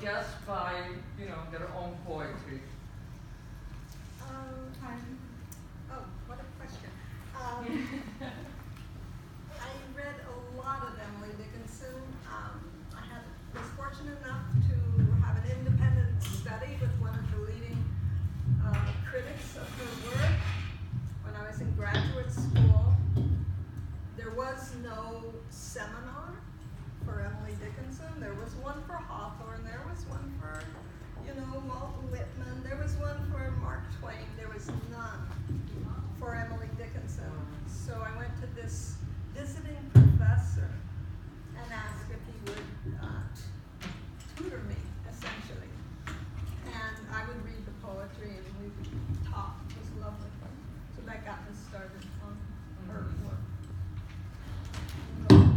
just by, you know, their own poetry? Oh, what a question. I read a lot of Emily Dickinson. Was fortunate enough to have an independent study with one of the leading critics of her work when I was in graduate school. There was no seminar for Emily Dickinson. There was one for Hawthorne. There was one for, Walt Whitman. There was one for Mark Twain. There was none for Emily Dickinson. So I went to this visiting professor and asked if he would tutor me, essentially. And I would read the poetry and we would talk. It was lovely. So that got me started on her work.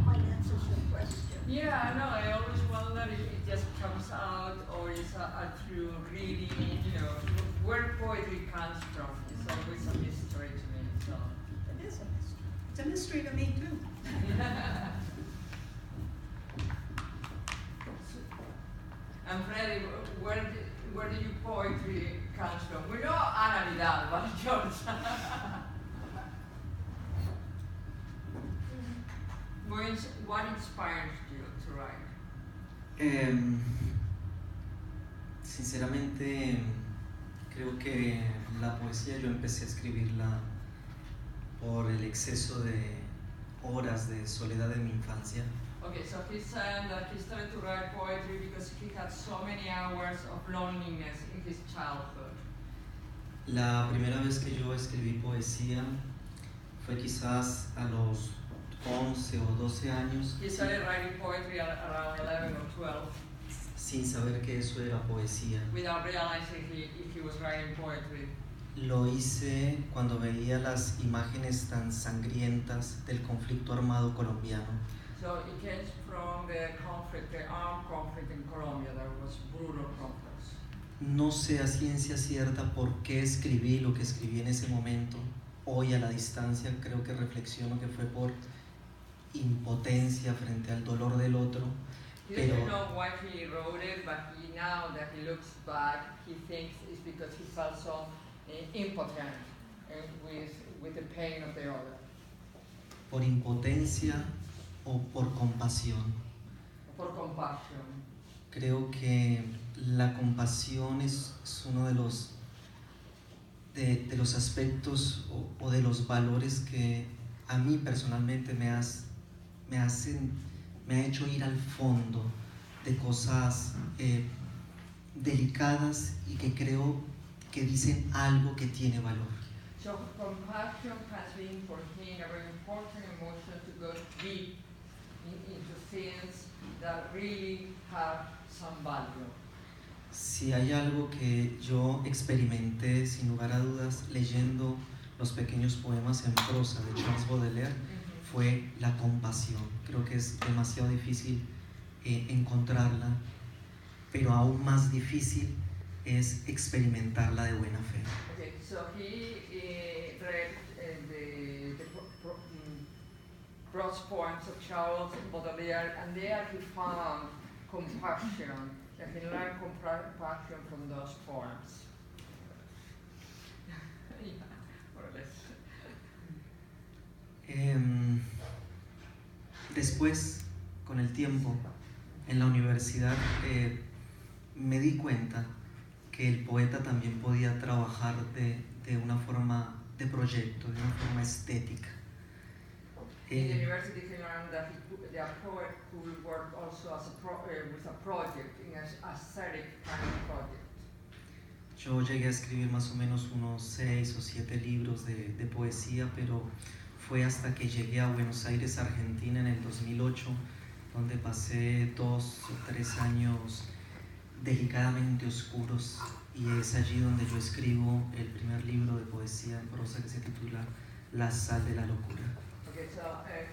Might answer your question. Yeah, I know. I always wonder if it just comes out or is through reading, where poetry comes from. It's always a mystery to me. So. It is a mystery. It's a mystery to me, too. And Freddie, where do your poetry comes from? We know Ana Vidal, but yours. What inspires you to write? Sinceramente, creo que la poesía yo empecé a escribirla por el exceso de horas de soledad de mi infancia. Okay, so he's saying that he started to write poetry because he had so many hours of loneliness in his childhood. La primera vez que yo escribí poesía fue quizás a los 11 o 12 años. He started writing poetry at around 11 or 12. Sin saber que eso era poesía. Without realizing he was writing poetry. Lo hice cuando veía las imágenes tan sangrientas del conflicto armado colombiano. So it came from the armed conflict in Colombia. There was brutal conflicts. No sé a ciencia cierta por qué escribí lo que escribí en ese momento. Hoy a la distancia creo que reflexiono que fue por impotencia frente al dolor del otro. He didn't know why he wrote it, but now that he looks back, he thinks it's because he felt so impotent with the pain of the other. Por impotencia o por compasión. Por compasión. Creo que la compasión es uno de los aspectos o de los valores que a mí personalmente me ha hecho ir al fondo de cosas delicadas y que creo que dicen algo que tiene valor. So compassion has been for him a very important emotion to go deep into things that really have some value. Si hay algo que yo experimenté sin lugar a dudas leyendo los pequeños poemas en prosa de Charles Baudelaire, fue la compasión. Creo que es demasiado difícil encontrarla, pero aún más difícil es experimentarla de buena fe. Okay, so he read the prose poems of Charles Baudelaire, and there he found compassion, and he learned compassion from those poems. Yeah, more or less. Después, con el tiempo, en la universidad me di cuenta que el poeta también podía trabajar de una forma de proyecto, de una forma estética. In the university, he learned that the poet could work also as with a project, in an aesthetic kind of project. Yo llegué a escribir más o menos unos 6 o 7 libros de poesía, pero fue hasta que llegué a Buenos Aires, Argentina, en el 2008, donde pasé 2 o 3 años delicadamente oscuros, y es allí donde yo escribo el primer libro de poesía en prosa que se titula La sal de la locura. Okay, so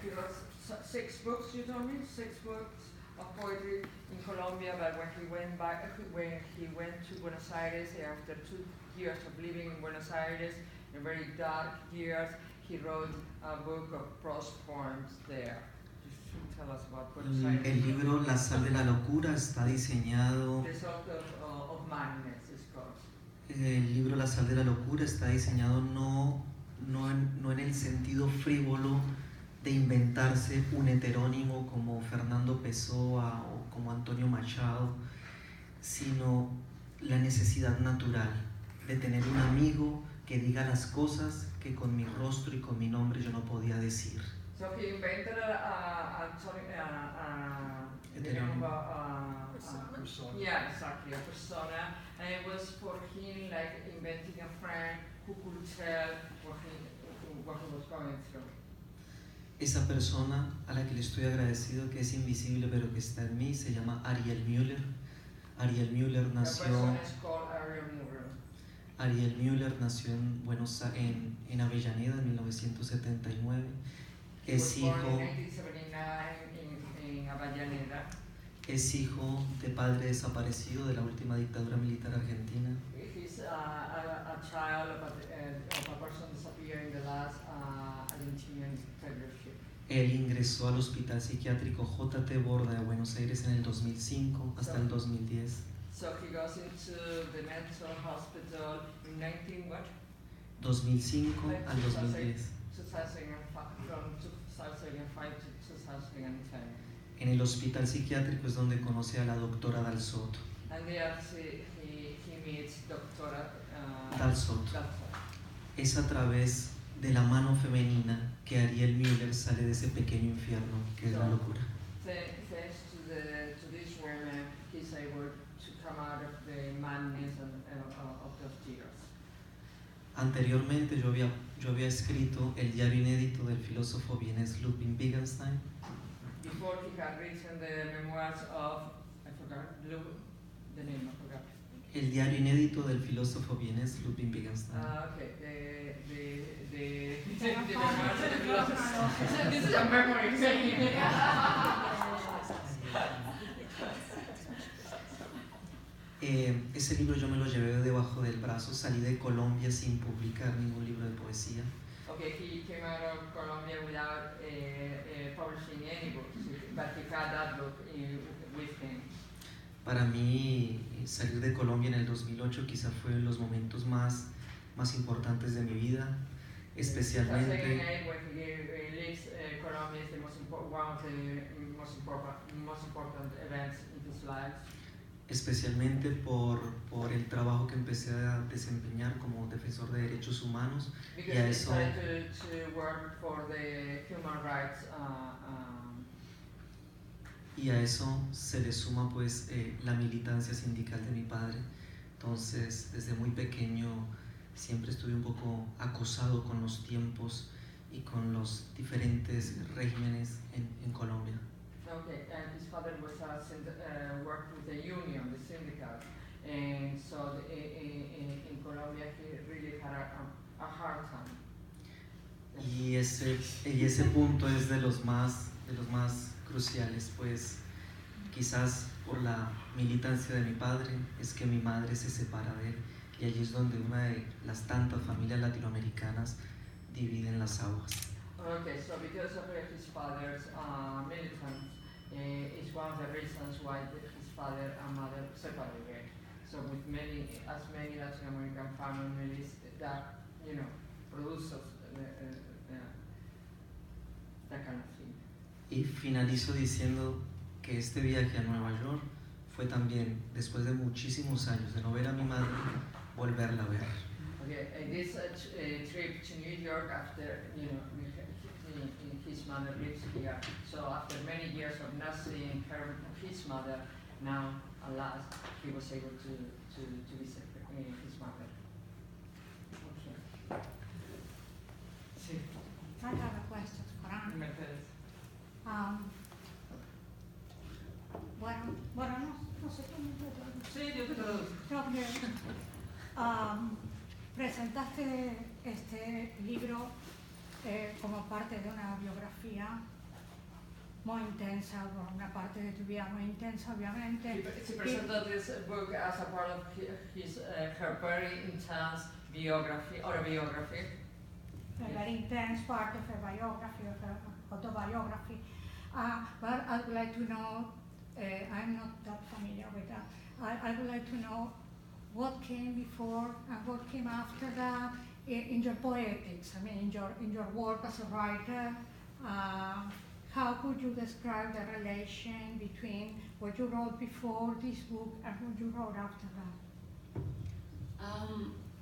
he wrote 6 books, you told me? 6 books of poetry in Colombia, but when he went to Buenos Aires, after 2 years of living in Buenos Aires, in very dark years, he wrote a book of prose poems there. Just to tell us about Buenos Aires. El libro La sal de la locura está diseñado. The Salt of Madness is called. El libro La sal de la locura está diseñado no en el sentido frívolo de inventarse un heterónimo como Fernando Pessoa o como Antonio Machado, sino la necesidad natural de tener un amigo que diga las cosas que con mi rostro y con mi nombre yo no podía decir. So he invented the name of Persona. yeah, exactly, a persona, and it was for him like inventing a friend who could tell what he was going through. Esa persona a la que le estoy agradecido, que es invisible pero que está en mí, se llama Ariel Müller. Ariel Müller The nació. person is called Ariel Müller. Ariel Müller nació en Avellaneda en 1979. He was Es born in hijo, 1979 in Avellaneda. es hijo de padre desaparecido de la última dictadura militar argentina. He's a child of a person disappeared in the last Argentinian dictatorship. Él ingresó al Hospital Psiquiátrico J.T. Borda de Buenos Aires en el 2005 hasta el 2010. So he goes into the mental hospital in 2005 al 2010. 2005, from 2005 to 2010. En el hospital psiquiátrico es donde conoce a la doctora Dal Sotto. And there he meets Dr. Dal Sotto. Dalsot. Es a través de la mano femenina que Ariel Müller sale de ese pequeño infierno que es la locura. Thanks to this woman, he's able to come out of the madness of those tears. Anteriormente yo había escrito el diario inédito del filósofo vienés Ludwig Wittgenstein. Before he had written the memoirs of, I forgot the name, I forgot. El diario inédito del filósofo vienés Ludwig Wittgenstein. Okay, the memoirs of the philosopher. This is a memory thing. Ese libro yo me lo llevé debajo del brazo, salí de Colombia sin publicar ningún libro de poesía. Okay, he came out of Colombia without publishing any books, but he had that book with him. Para mí, salir de Colombia en el 2008 quizá fue uno de los momentos más importantes de mi vida, especialmente, 2008, when he leaves Colombia, is one of the most important events in his life. especialmente por el trabajo que empecé a desempeñar como defensor de derechos humanos. Because he decided to work for the human rights. Y a eso se le suma pues la militancia sindical de mi padre. Entonces, desde muy pequeño siempre estuve un poco acosado con los tiempos y con los diferentes regímenes en Colombia. Okay, and his father was worked with the union, the syndicate, and so in Colombia he really had a hard time. Y ese punto es de los más cruciales, pues quizás por la militancia de mi padre es que mi madre se separa de él, y allí es donde una de las tantas familias latinoamericanas dividen las aguas. Okay, so because of his father's militance, is one of the reasons why his father and mother separated. So with many Latin American families that produces that kind of thing. Y finalizo diciendo que este viaje a Nueva York fue también, después de muchísimos años de no ver a mi madre, volverla a ver. Okay, and this trip to New York after his mother lives here. So after many years of not seeing his mother, now alas he was able to visit his mother. Okay. Sí. I have a question for Anne. Mercedes. Bueno, no sé cómo. Sí, yo te traduzco. Okay. Presentaste este libro como parte de una biografía muy intensa, una parte de tu vida muy intensa, obviamente. He presented this book as a part of her very intense autobiography. A very intense part of her biography, of her autobiography. But I would like to know, I'm not that familiar with that. I would like to know what came before and what came after that in your poetics. I mean, in your work as a writer. How could you describe the relation between what you wrote before this book and what you wrote after that?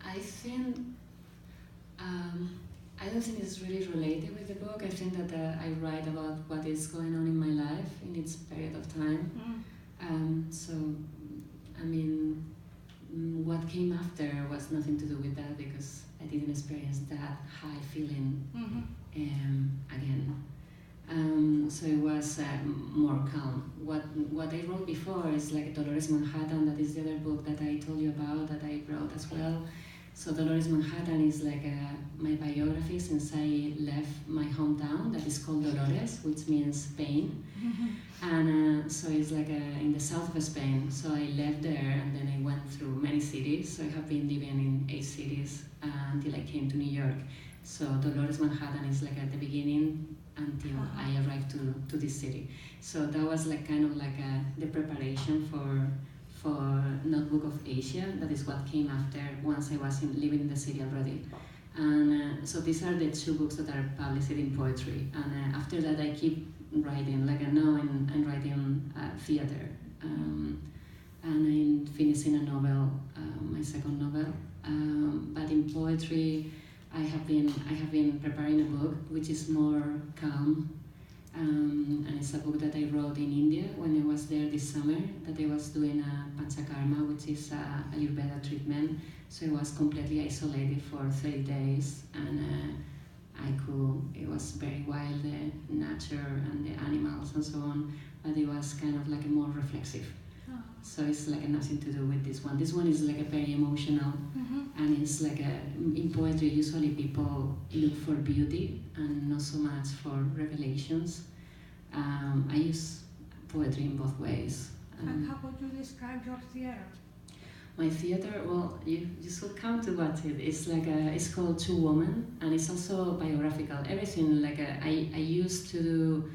I think I don't think it's really related with the book. I think that I write about what is going on in my life in its period of time. So, I mean, what came after was nothing to do with that because I didn't experience that high feeling again. So it was more calm. What I wrote before is like Dolores Manhattan, that is the other book that I told you about, that I wrote as well. So Dolores Manhattan is like my biography since I left my hometown, that is called Dolores, which means pain. And so it's like in the south of Spain. So I left there and then I went through many cities. So I have been living in 8 cities until I came to New York. So Dolores Manhattan is like at the beginning until I arrived to this city. So that was like kind of like the preparation for Notebook of Asia. That is what came after once I was living in the city already. And so these are the 2 books that are published in poetry. And after that I keep writing, like now I'm writing theater. And I'm finishing a novel, my 2nd novel. But in poetry, I have been preparing a book which is more calm, and it's a book that I wrote in India when I was there this summer. That I was doing a Panchakarma, which is a Ayurveda treatment. So I was completely isolated for 30 days, and it was very wild, the nature and the animals and so on. But it was kind of like a more reflexive. So it's like nothing to do with this one. This one is like a very emotional, and it's like in poetry usually people look for beauty and not so much for revelations. I use poetry in both ways. And how would you describe your theater? My theater, well, you should come to watch it. It's like it's called Two Women, and it's also biographical. Everything like I used to do,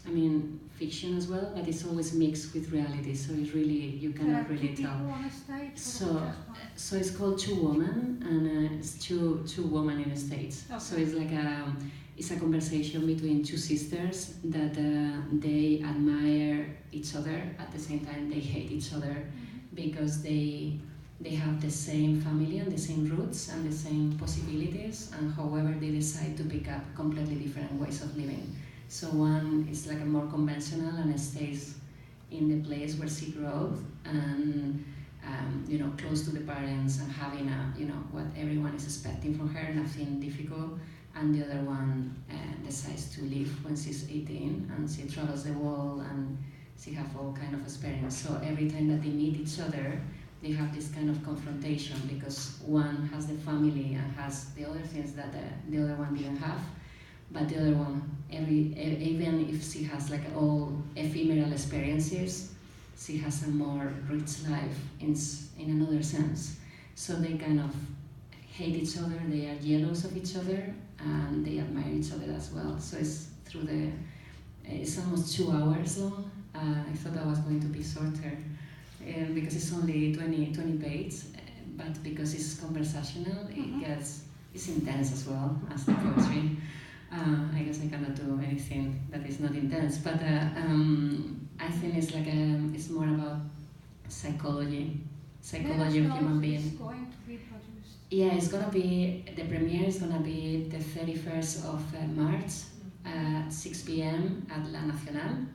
I mean, fiction as well, but it's always mixed with reality, so it's really, you cannot really tell. On a stage, so it's called Two Women, and it's two women in the States. Okay. So it's like it's a conversation between 2 sisters that they admire each other, at the same time they hate each other, because they have the same family and the same roots and the same possibilities, and however they decide to pick up completely different ways of living. So one is like a more conventional and stays in the place where she grew and close to the parents and having what everyone is expecting from her, nothing difficult. And the other one decides to leave when she's 18, and she travels the world and she have all kind of experience. So every time that they meet each other, they have this kind of confrontation, because one has the family and has the other things that the other one didn't have. But the other one, even if she has like all ephemeral experiences, she has a more rich life in another sense. So they kind of hate each other, they are jealous of each other, and they admire each other as well. So it's it's almost 2 hours long. I thought that was going to be shorter, because it's only 20 pages, but because it's conversational, it's intense as well as the poetry. I guess I cannot do anything that is not intense, but I think it's like it's more about psychology of human being. It's going to be produced. Yeah, the premiere is gonna be the 31st of March at 6 p.m. at La Nacional,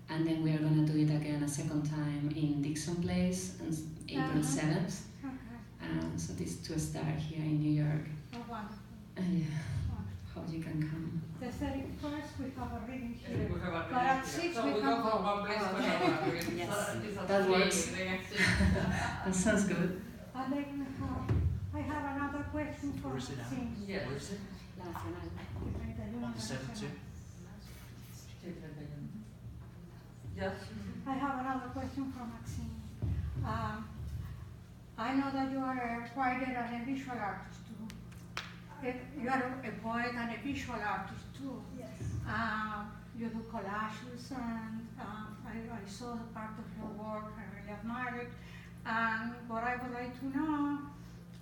and then we are gonna do it again a second time in Dixon Place on April 7th. Okay. So this to start here in New York. Oh, wonderful. Yeah. Hope you can come. The 31st we have a reading Yeah, here. we have a But at reading here. 6 So we we can go from one place to another. Yes, that works. That sounds good. And then I have another question for Where is it at? Maxine. Yes. Where is it? La Nacional. On the 7th too? Yes. I have another question for Maxine. I know that you are a writer and a visual artist too. You are a poet and a visual artist too. Yes. you do collages, and I saw the part of your work, I really admire it. And what I would like to know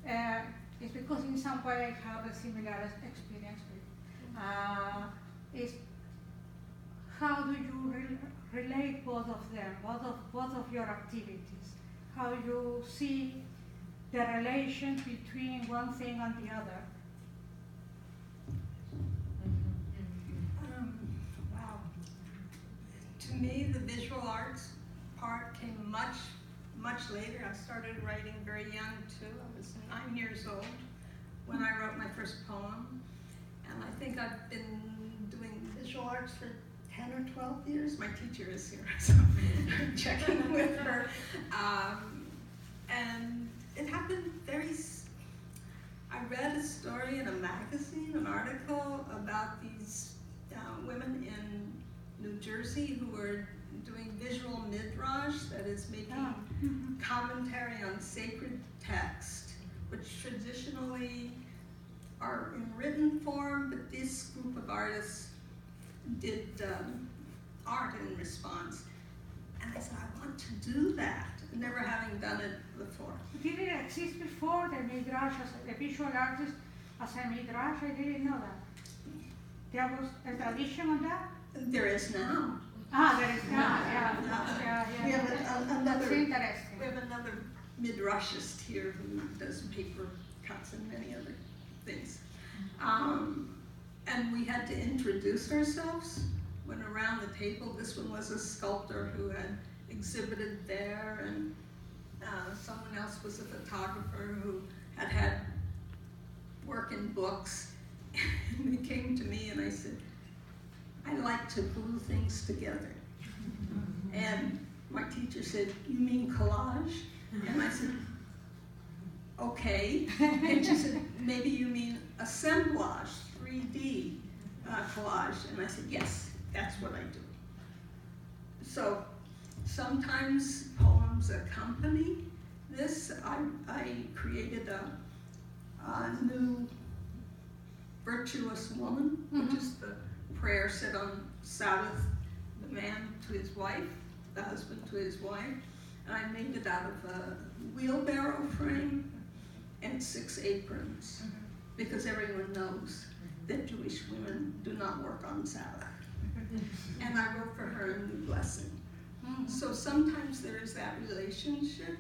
is, because in some way I have a similar experience with, is how do you relate both of them, both of your activities? How you see the relation between one thing and the other? Wow. To me, the visual arts part came much later. I started writing very young too. I was 9 years old when I wrote my first poem. And I think I've been doing visual arts for 10 or 12 years. My teacher is here, so I'm checking with her. And it happened I read a story in a magazine, an article about these women in New Jersey who were doing visual midrash, that is making commentary on sacred text, which traditionally are in written form, but this group of artists did art in response. And I said, I want to do that, never having done it before. Did it exist before, the midrash, as a visual artist, as a midrash? I didn't know that. There was a tradition on that? There is now. There is now, yeah. We have another. That's interesting. We have another midrashist here who does paper cuts and many other things. And we had to introduce ourselves. Went around the table. This one was a sculptor who had exhibited there, and someone else was a photographer who had work in books. And they came to me and I said, I like to glue things together. And my teacher said, you mean collage? And I said, okay. And she said, maybe you mean assemblage, 3D collage. And I said, yes, that's what I do. So sometimes poems accompany this. I created a new virtuous woman, which is the prayer said on Sabbath, the man to his wife, the husband to his wife. And I made it out of a wheelbarrow frame and 6 aprons, because everyone knows that Jewish women do not work on Sabbath. And I wrote for her a new blessing. So sometimes there is that relationship,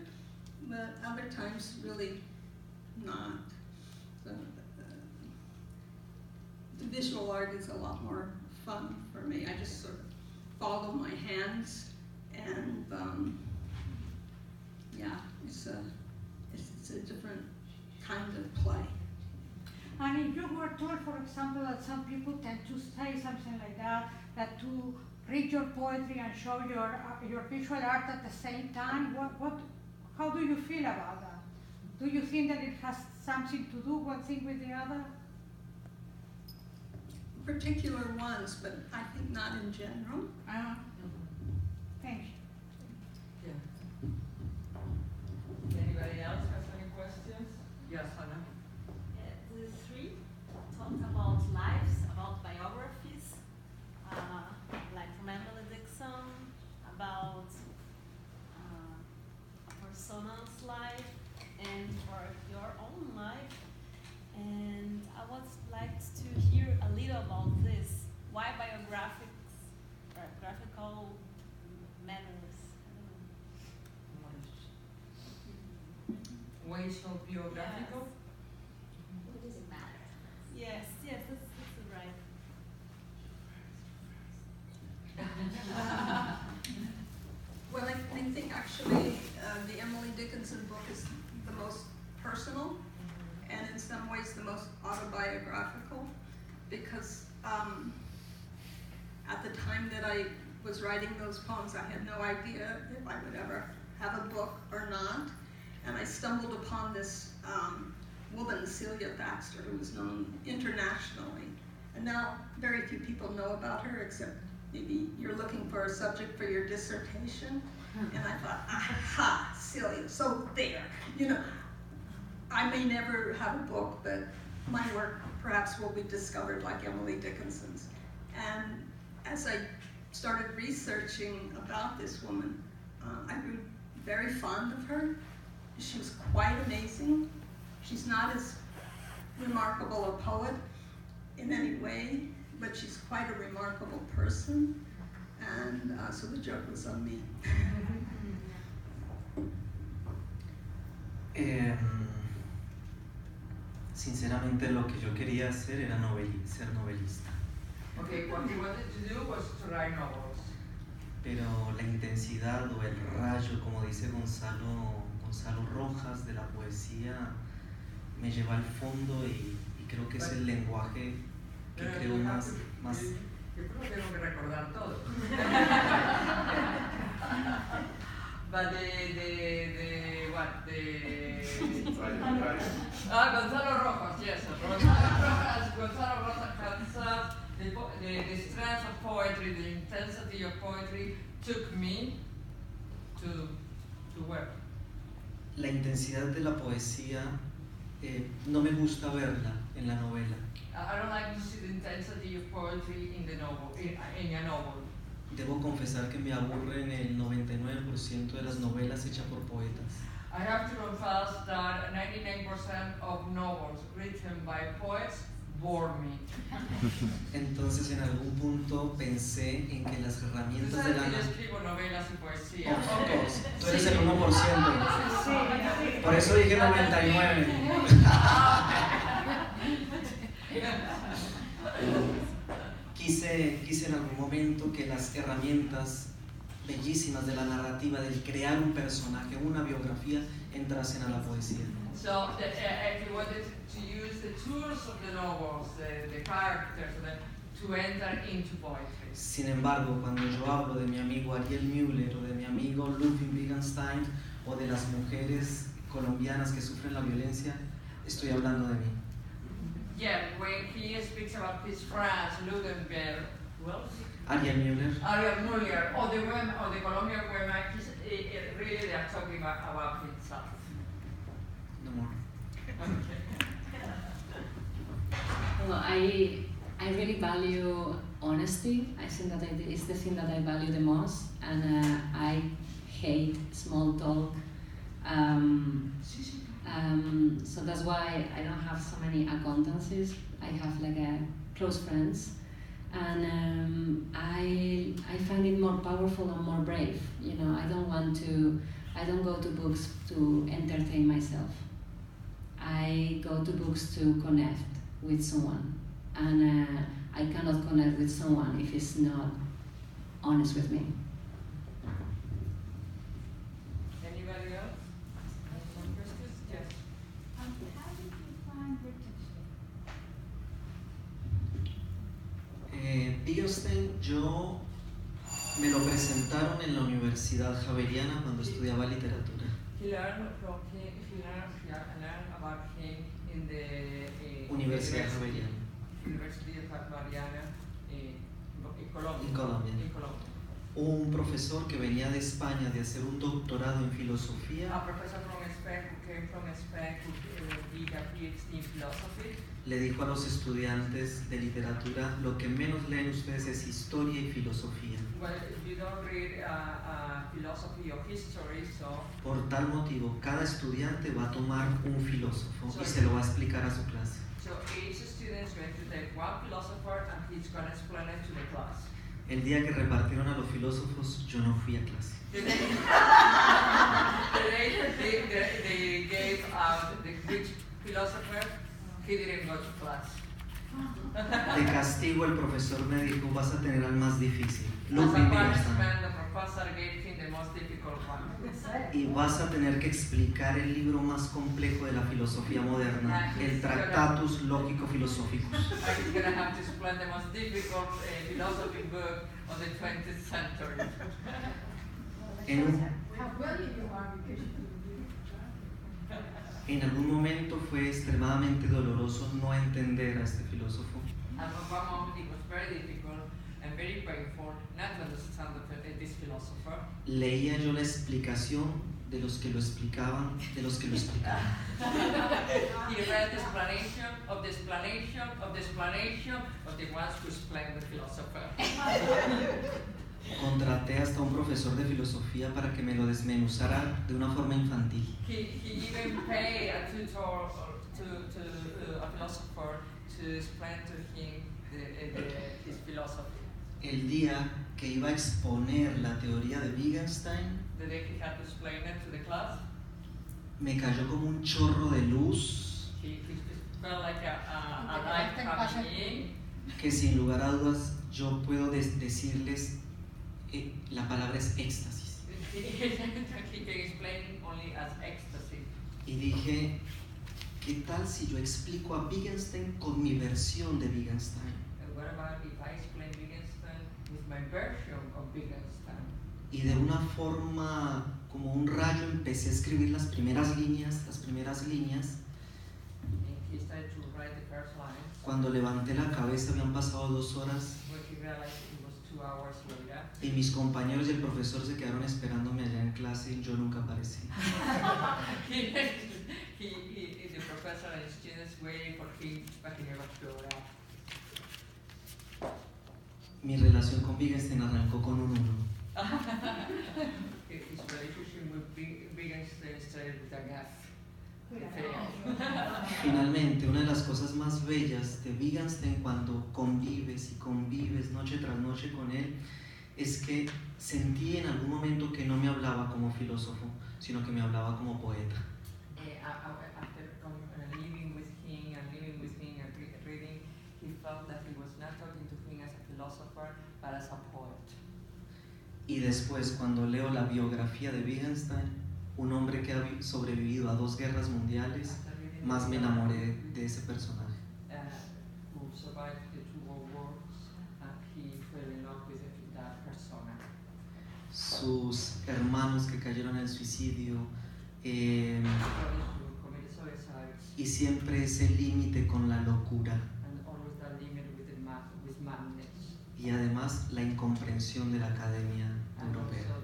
but other times really not. So, the visual art is a lot more fun for me. I just sort of follow my hands, and yeah, it's a different kind of play. And if you were told, for example, that some people tend to say something like that to read your poetry and show your visual art at the same time, how do you feel about that? Do you think that it has something to do, one thing with the other? Particular ones, but I think not in general. Thank you. Yeah. Anybody else has any questions? Yes, Hannah. The three talked about lives, about biographies, like from Emily Dickinson, about a person's life, and for your own life. And I would like to hear a little about this. Why biographical manners? Ways of biographical? What does it matter? Yes, that's right. Well, I think actually the Emily Dickinson book is the most personal, and in some ways the most autobiographical, because at the time that I was writing those poems, I had no idea if I would ever have a book or not. And I stumbled upon this woman, Celia Thaxter, who was known internationally. And now very few people know about her, except maybe you're looking for a subject for your dissertation. And I thought, aha, Celia, so there. You know, I may never have a book, but my work perhaps will be discovered like Emily Dickinson's. And as I started researching about this woman, I grew very fond of her. She was quite amazing. She's not as remarkable a poet in any way, but she's quite a remarkable person, and so the joke was on me. Sinceramente lo que yo quería hacer era ser novelista, Okay, what he wanted to do was to write novels. pero la intensidad o el rayo, como dice Gonzalo Rojas, de la poesía me lleva al fondo y creo que es el lenguaje que Pero creo you más... have to- Yo creo que tengo que recordar todo. But Gonzalo Rojas, yes. Gonzalo Rojas has the strength of poetry, the intensity of poetry took me to where? La intensidad de la poesía no me gusta verla en la novela. I don't like to see the intensity of poetry in the novel, in a novel. Debo confesar que me aburren el 99% de las novelas hechas por poetas. I have to confess that 99% of novels written by poets bore me. Entonces en algún punto pensé en que las Tú herramientas de sabes la que yo escribo novelas y poesía. Of course, tú eres el 1%. Por eso dije 99. Quise en algún momento que las herramientas bellísimas de la narrativa, del crear un personaje, una biografía, entrasen a la poesía. So if you wanted to use the tools of the novels, the characters, to enter into poetry. Sin embargo, cuando yo hablo de mi amigo Ariel Müller o de mi amigo Ludwig Wittgenstein o de las mujeres colombianas que sufren la violencia, estoy hablando de mí. Yeah, when he speaks about his friends, Ludenberg, who else? Ariel Müller. Ariel Müller, or the women, or the Colombian women, really they are talking about himself. No more. Okay. Well, I really value honesty. I think that it's the thing that I value the most, and I hate small talk. So that's why I don't have so many acquaintances. I have like close friends, and I find it more powerful and more brave. You know, I don't go to books to entertain myself. I go to books to connect with someone, and I cannot connect with someone if it's not honest with me. Anybody else? Any more questions? Yes. How did you find Wittgenstein? Wittgenstein, yo me lo presentaron en la Universidad Javeriana cuando estudiaba literatura. He learned from him. He learned about him in the Universidad Javeriana. University of Javeriana in Colombia. En Colombia. In Colombia. Un profesor que venía de España de hacer un doctorado en filosofía A professor from Spain who came from Spain who did a PhD in philosophy. le dijo a los estudiantes de literatura: lo que menos leen ustedes es historia y filosofía. Well, you don't read philosophy or history, so Por tal motivo, cada estudiante va a tomar un filósofo y se lo va a explicar a su clase. each student is going to take one philosopher and he's going to explain it to the class. El día que repartieron a los filósofos, yo no fui a clase. The day they gave out the which philosopher, he didn't go to class. De castigo, el profesor me dijo: vas a tener al más difícil, As a Ludwig Wittgenstein, punishment, the professor gave him the most difficult one. y vas a tener que explicar el libro más complejo de la filosofía moderna, el Tractatus Lógico-Philosophicus. And he's going to have to explain the most difficult philosophy book of the 20th century. En algún momento fue extremadamente doloroso no entender a este filósofo. And at one moment it was very difficult and very painful not to understand this philosopher. Leía yo la explicación de los que lo explicaban, de los que lo explicaban. He read the explanation of the explanation of the explanation of the ones who explain the philosopher. Contraté hasta un profesor de filosofía para que me lo desmenuzara de una forma infantil. He even paid a tutor to a philosopher to explain to him his philosophy. El día que iba a exponer la teoría de Wittgenstein, The day he had to explain it to the class, me cayó como un chorro de luz he felt like a light coming in. que sin lugar a dudas yo puedo decirles, la palabra es éxtasis. He can explain only as ecstasy. Y dije, ¿qué tal si yo explico a Wittgenstein con mi versión de Wittgenstein? And what about if I explain Wittgenstein with my version of Wittgenstein? Y de una forma como un rayo empecé a escribir las primeras líneas. And he started to write the first lines. Cuando levanté la cabeza habían pasado 2 horas When he realized it was 2 hours later. y mis compañeros y el profesor se quedaron esperándome allá en clase y yo nunca aparecí. The professor and students waiting for him, but he never showed up. Mi relación con Wittgenstein arrancó con un 1. His relationship with Wittgenstein started with an F. Finalmente, una de las cosas más bellas de Wittgenstein cuando convives y convives noche tras noche con él es que sentí en algún momento que no me hablaba como filósofo, sino que me hablaba como poeta. After living with him and reading, he felt that he was not talking to him as a philosopher, but as a poet. Y después, cuando leo la biografía de Wittgenstein, un hombre que ha sobrevivido a 2 guerras mundiales, más me enamoré de ese personaje. Who survived the 2 world wars, he fell in love with that persona. Sus hermanos que cayeron en el suicidio, Brothers who committed suicide, y siempre ese límite con la locura, and always that limit with madness. y además la incomprensión de la Academia And Europea. also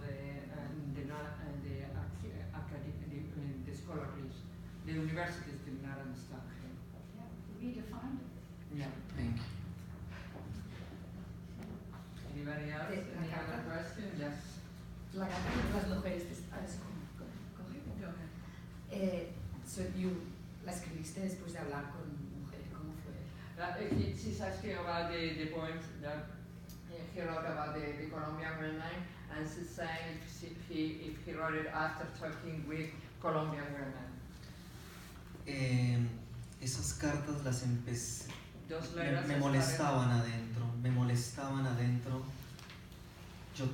the scholarships, the universities did not understand him. Redefined. Yeah. Thank you. Anybody else? Any other question? Yes. La carta de las mujeres so you la escribiste después de hablar con mujeres, ¿cómo fue? She's asking about the poems that he wrote about the Colombian women, and she's saying if he wrote it after talking with Colombian women. Esas cartas las empecé, Those me letters molestaban adentro. Yo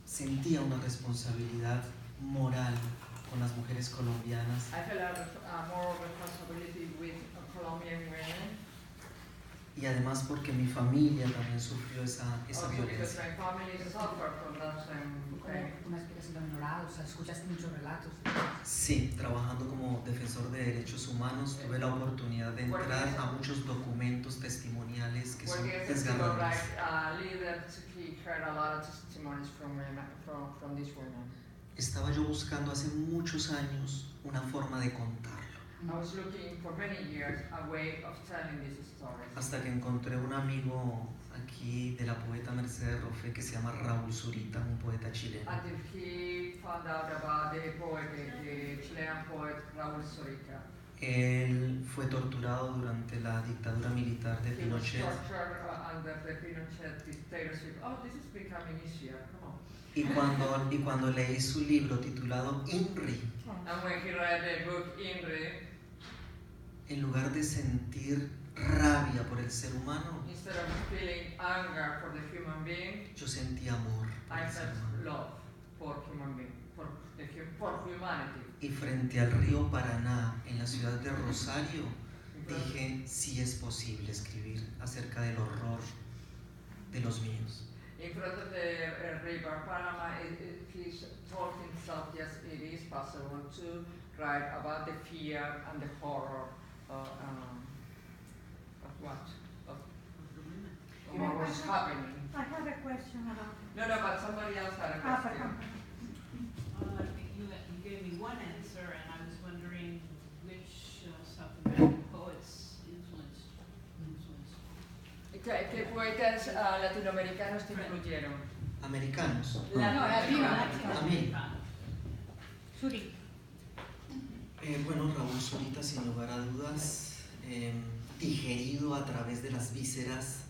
sentía una responsabilidad moral con las mujeres colombianas. I felt a moral responsibility with Colombian women. Y además porque mi familia también sufrió esa Also because violencia. my family suffered from that same thing. Una explicación también oral, o sea, escuchaste muchos relatos. Sí, trabajando como defensor de derechos humanos, tuve la oportunidad de entrar a muchos documentos testimoniales que son Working as a civil desgarradores. rights leader, he heard a lot of testimonies from women, from these women. Estaba yo buscando hace muchos años una forma de contarlo, I was looking for many years a way of telling these stories. hasta que encontré un amigo aquí de la poeta Mercedes Roffé que se llama Raúl Zurita, un poeta chileno. Until he found out about the poet, the Chilean poet Raúl Zurita. Él fue torturado durante la dictadura militar de He was Pinochet tortured under the Pinochet dictatorship. Oh, this is becoming easier. Come on. y cuando leí su libro titulado INRI, And when he read the book Inri, en lugar de sentir rabia por el ser humano, instead of feeling anger for the human being, yo sentí amor por I el ser felt humano. love for human being, for humanity. Y frente al río Paraná, en la ciudad de Rosario, dije, sí es posible escribir acerca del horror de los míos. In front of the river Panama, he told himself, yes, it is possible to write about the fear and the horror of what? Of what was happening. I have a question about No, but somebody else had a question. You gave me one answer, and I was wondering which South American poets influenced. ¿Qué poetas latinoamericanos te influyeron? Americanos. No, latino. A mí. Zurita. Bueno, Raúl Zurita, sin lugar a dudas, digerido a través de las vísceras,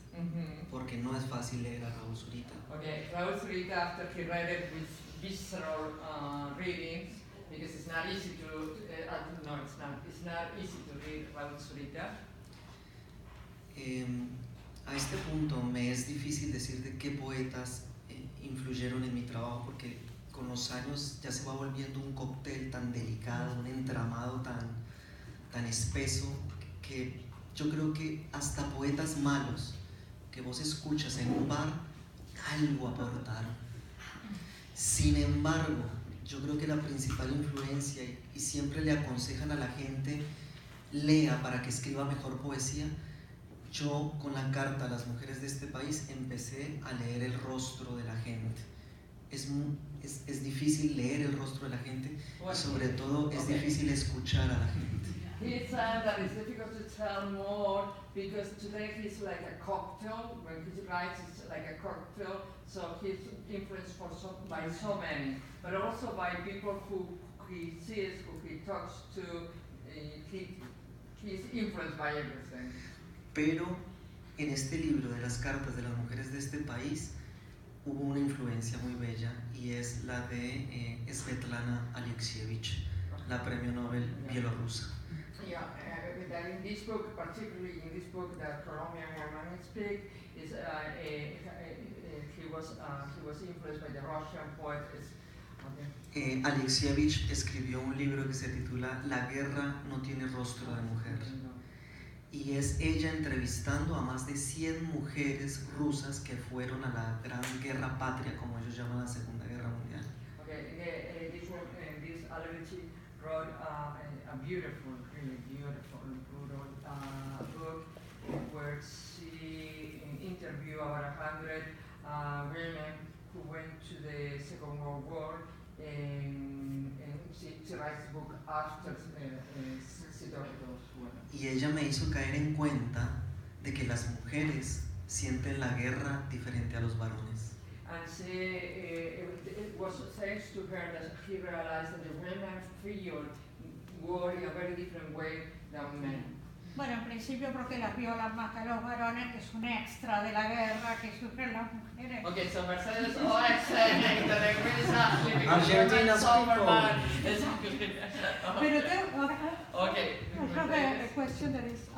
porque no es fácil leer a Raúl Zurita. Okay, Raúl Zurita, after he read it with visceral readings, because it's not easy to, it's not easy to read Raúl Zurita. A este punto me es difícil decirte qué poetas influyeron en mi trabajo, porque con los años ya se va volviendo un cóctel tan delicado, un entramado tan espeso, que yo creo que hasta poetas malos que vos escuchas en un bar, algo aportaron. Sin embargo, yo creo que la principal influencia, y siempre le aconsejan a la gente, lea para que escriba mejor poesía. Yo con la carta a las mujeres de este país empecé a leer el rostro de la gente. Es difícil leer el rostro de la gente y sobre todo es difícil escuchar a la gente. He said that it's difficult to tell more because today he's like a cocktail. When he writes, it's like a cocktail. So he's influenced by so many, but also by people who he sees, who he talks to. He's influenced by everything. Pero en este libro de las cartas de las mujeres de este país hubo una influencia muy bella y es la de Svetlana Alexievich, la premio Nobel bielorrusa. Yeah, that in this book, particularly in this book that Colombian woman speak, is he was influenced by the Russian poet. Alexievich escribió un libro que se titula La guerra no tiene rostro de mujer. Y es ella entrevistando a más de 100 mujeres rusas que fueron a la Gran Guerra Patria, como ellos llaman la Segunda Guerra Mundial. Okay, this Alexievich wrote a beautiful, really beautiful, brutal book where she interviewed about 100 women who went to the Second World War, and she writes the book after she talked to those women. Y ella me hizo caer en cuenta de que las mujeres sienten la guerra diferente a los varones. And it was thanks to her that he realized that the women feel war in a very different way than men. Bueno, en principio porque las violan más que los varones, que es un extra de la guerra que sufren las mujeres. Okay, so Mercedes always saying that the women is actually because Argentina's women Pero tengo, okay. I have a question that is,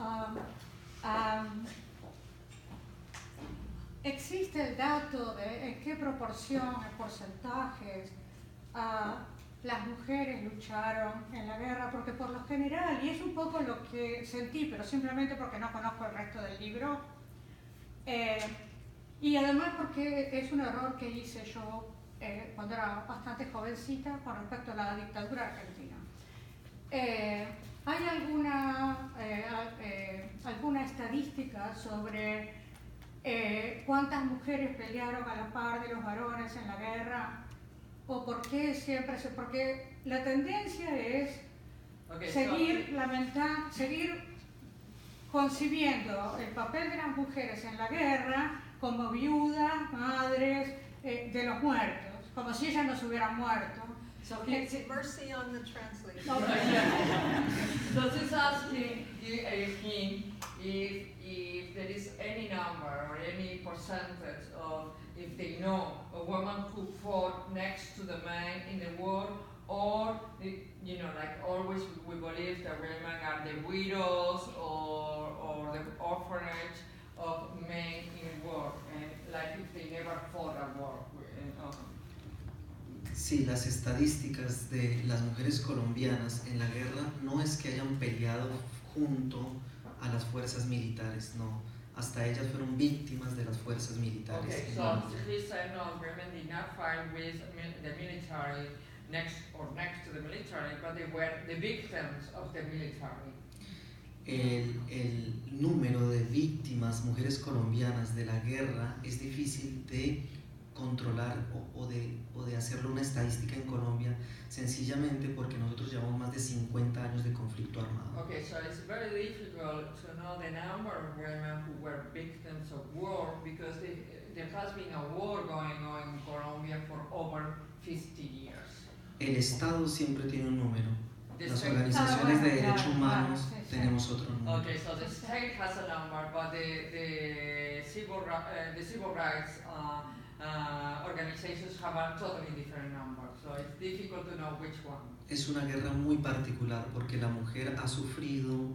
¿existe el dato de en qué proporción, en porcentajes, las mujeres lucharon en la guerra? Porque por lo general, y es un poco lo que sentí, pero simplemente porque no conozco el resto del libro, y además porque es un error que hice yo cuando era bastante jovencita con respecto a la dictadura argentina. ¿Hay alguna estadística sobre cuántas mujeres pelearon a la par de los varones en la guerra? ¿O por qué siempre porque la tendencia es seguir concibiendo el papel de las mujeres en la guerra como viudas, madres de los muertos, como si ellas no se hubieran muerto. So Mercy on the translation. so she's asking him if there is any number or any percentage of if they know a woman who fought next to the man in the war, or like always we believe that women are the widows or the orphanage of men in war, and like if they never fought a war. Sí, las estadísticas de las mujeres colombianas en la guerra no es que hayan peleado junto a las fuerzas militares, no. Hasta ellas fueron víctimas de las fuerzas militares. Okay, so he said no, women did not fight with the military next to the military, but they were the victims of the military. El número de víctimas, mujeres colombianas de la guerra, es difícil de controlar o de hacerlo una estadística en Colombia, sencillamente porque nosotros llevamos más de 50 años de conflicto armado. Okay, so it's very difficult to know the number of women who were victims of war because there has been a war going on in Colombia for over 50 years. El Estado siempre tiene un número. The Las state- organizaciones de derechos Claro, humanos sí, sí. tenemos otro número. Okay, so the state has a number, but the civil rights organizations have a totally different number. So it's difficult to know which one. Es una guerra muy particular porque la mujer ha sufrido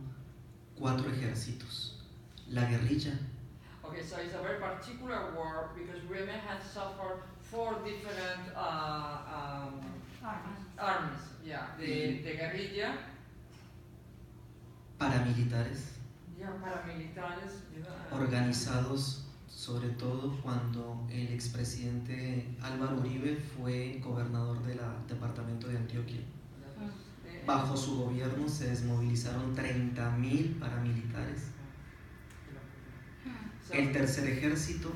4 ejércitos. La guerrilla, Okay, so it's a very particular war because women have suffered 4 different armies. Yeah, the guerrilla, paramilitares, paramilitares, organizados sobre todo cuando el expresidente Álvaro Uribe fue gobernador del departamento de Antioquia. Bajo su gobierno se desmovilizaron 30.000 paramilitares. El tercer ejército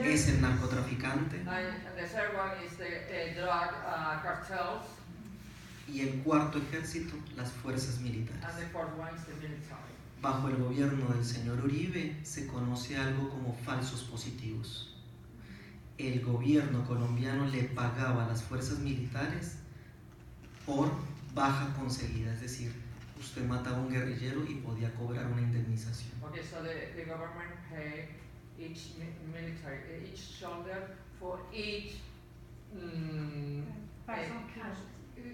es el narcotraficante The third one is the drug cartels, y el cuarto ejército las fuerzas militares. and the fourth one is the military. Bajo el gobierno del señor Uribe se conoce algo como falsos positivos. El gobierno colombiano le pagaba a las fuerzas militares por baja conseguida, es decir, usted mataba a un guerrillero y podía cobrar una indemnización. Okay, so the government pay each military, each soldier for each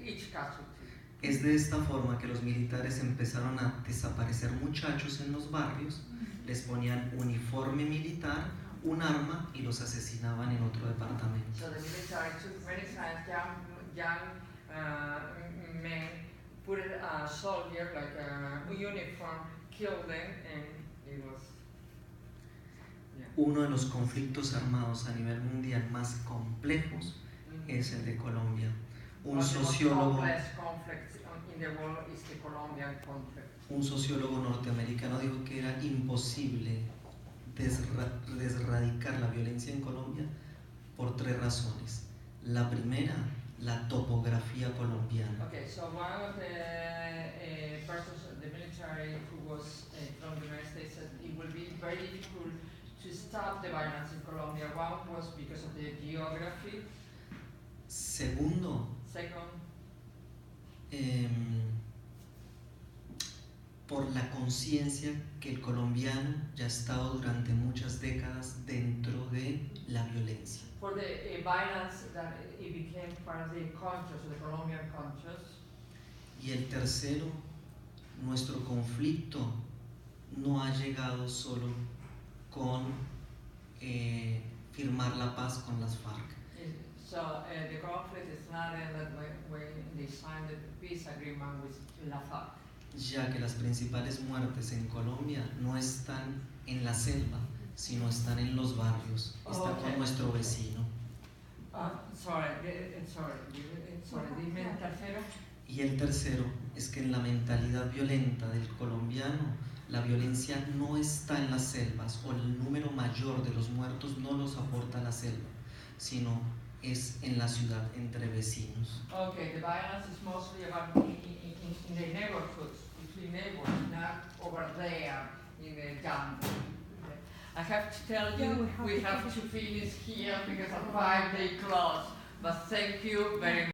each casualty. Es de esta forma que los militares empezaron a desaparecer muchachos en los barrios, les ponían uniforme militar, un arma y los asesinaban en otro departamento. So the military took many times young men, put a soldier like a uniform, killed them, and it was. Uno de los conflictos armados a nivel mundial más complejos es el de Colombia. Un sociólogo norteamericano dijo que era imposible desradicar la violencia en Colombia por 3 razones. La primera, la topografía colombiana. Okay, so one of the persons in the military who was from the United States said it will be very difficult to stop the violence in Colombia. One was because of the geography. Segundo, Second, por la conciencia que el colombiano ya ha estado durante muchas décadas dentro de la violencia. for the violence that it became part of the conscious, the Colombian conscious. Y el tercero, nuestro conflicto no ha llegado solo con firmar la paz con las FARC. So the conflict is not ended when they signed the peace agreement with La FARC. Ya que las principales muertes en Colombia no están en la selva, sino están en los barrios, están con nuestro vecino. Sorry, dime el tercero. Y el tercero es que en la mentalidad violenta del colombiano, la violencia no está en las selvas, o el número mayor de los muertos no los aporta la selva, sino es en la ciudad, entre vecinos. Okay, the violence is mostly about in the neighborhoods, between neighbors, not over there in the jungle. I have to tell you, we have to finish here because of 5 day close. But thank you very much.